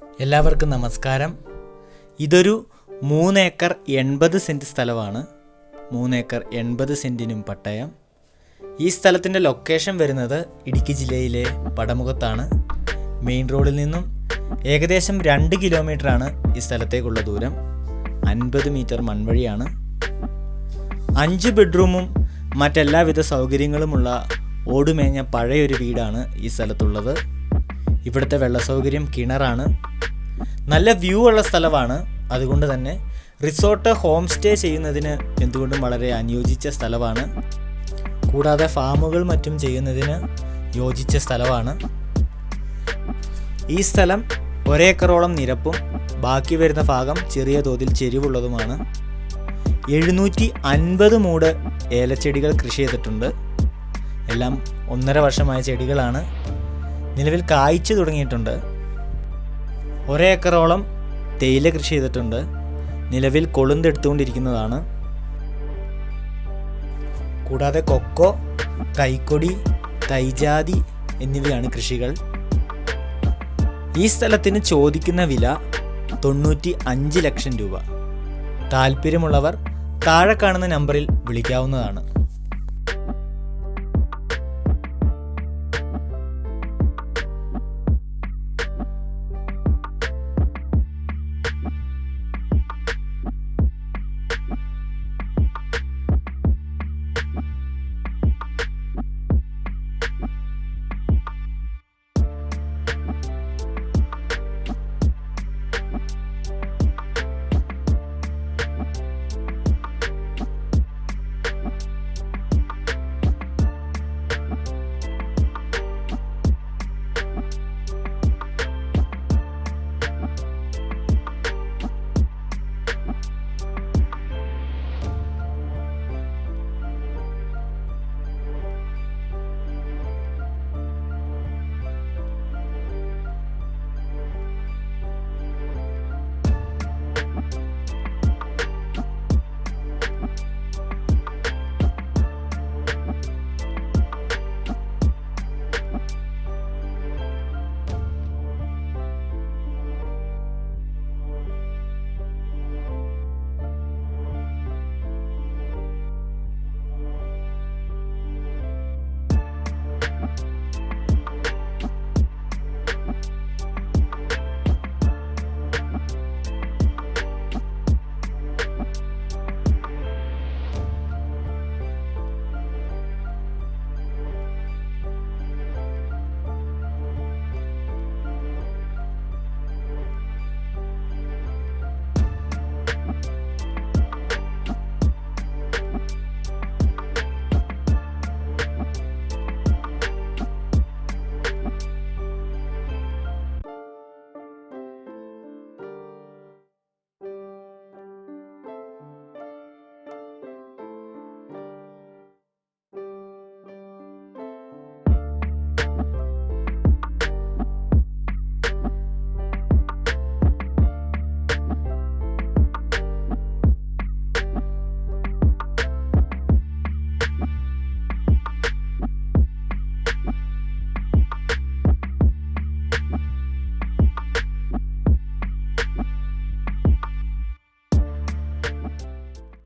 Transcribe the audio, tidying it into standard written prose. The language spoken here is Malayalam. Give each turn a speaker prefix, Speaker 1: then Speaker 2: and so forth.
Speaker 1: എല്ലാവർക്കും നമസ്കാരം. ഇതൊരു 3 ഏക്കർ 80 സെൻറ്റ് സ്ഥലമാണ്. 3 ഏക്കർ 80 സെൻറ്റിനും പട്ടയം. ഈ സ്ഥലത്തിൻ്റെ ലൊക്കേഷൻ വരുന്നത് ഇടുക്കി ജില്ലയിലെ പടമുഖത്താണ്. മെയിൻ റോഡിൽ നിന്നും ഏകദേശം 2 കിലോമീറ്ററാണ് ഈ സ്ഥലത്തേക്കുള്ള ദൂരം. 50 മീറ്റർ മൺവഴിയാണ്. 5 ബെഡ്റൂമും മറ്റെല്ലാവിധ സൗകര്യങ്ങളുമുള്ള ഓടുമേഞ്ഞ പഴയൊരു വീടാണ് ഈ സ്ഥലത്തുള്ളത്. ഇവിടുത്തെ വെള്ള സൗകര്യം കിണറാണ്. നല്ല വ്യൂ ഉള്ള സ്ഥലമാണ്. അതുകൊണ്ട് തന്നെ റിസോർട്ട് ഹോം സ്റ്റേ ചെയ്യുന്നതിന് എന്തുകൊണ്ടും വളരെ അനുയോജിച്ച സ്ഥലമാണ്. കൂടാതെ ഫാമുകൾ മറ്റും ചെയ്യുന്നതിന് യോജിച്ച സ്ഥലമാണ്. ഈ സ്ഥലം 1 ഏക്കറോളം നിരപ്പും ബാക്കി വരുന്ന ഭാഗം ചെറിയ തോതിൽ ചെരിവുള്ളതുമാണ്. 750 മൂട് ഏലച്ചെടികൾ കൃഷി ചെയ്തിട്ടുണ്ട്. എല്ലാം 1.5 വർഷമായ ചെടികളാണ്. നിലവിൽ കായ്ച്ചു തുടങ്ങിയിട്ടുണ്ട്. 1 ഏക്കറോളം തേയില കൃഷി ചെയ്തിട്ടുണ്ട്. നിലവിൽ കൊളുന്തെടുത്തുകൊണ്ടിരിക്കുന്നതാണ്. കൂടാതെ കൊക്കോ, കൈക്കൊടി, തൈജാതി എന്നിവയാണ് കൃഷികൾ. ഈ സ്ഥലത്തിന് ചോദിക്കുന്ന വില 95 ലക്ഷം രൂപ. താല്പര്യമുള്ളവർ താഴെ കാണുന്ന നമ്പറിൽ വിളിക്കാവുന്നതാണ്.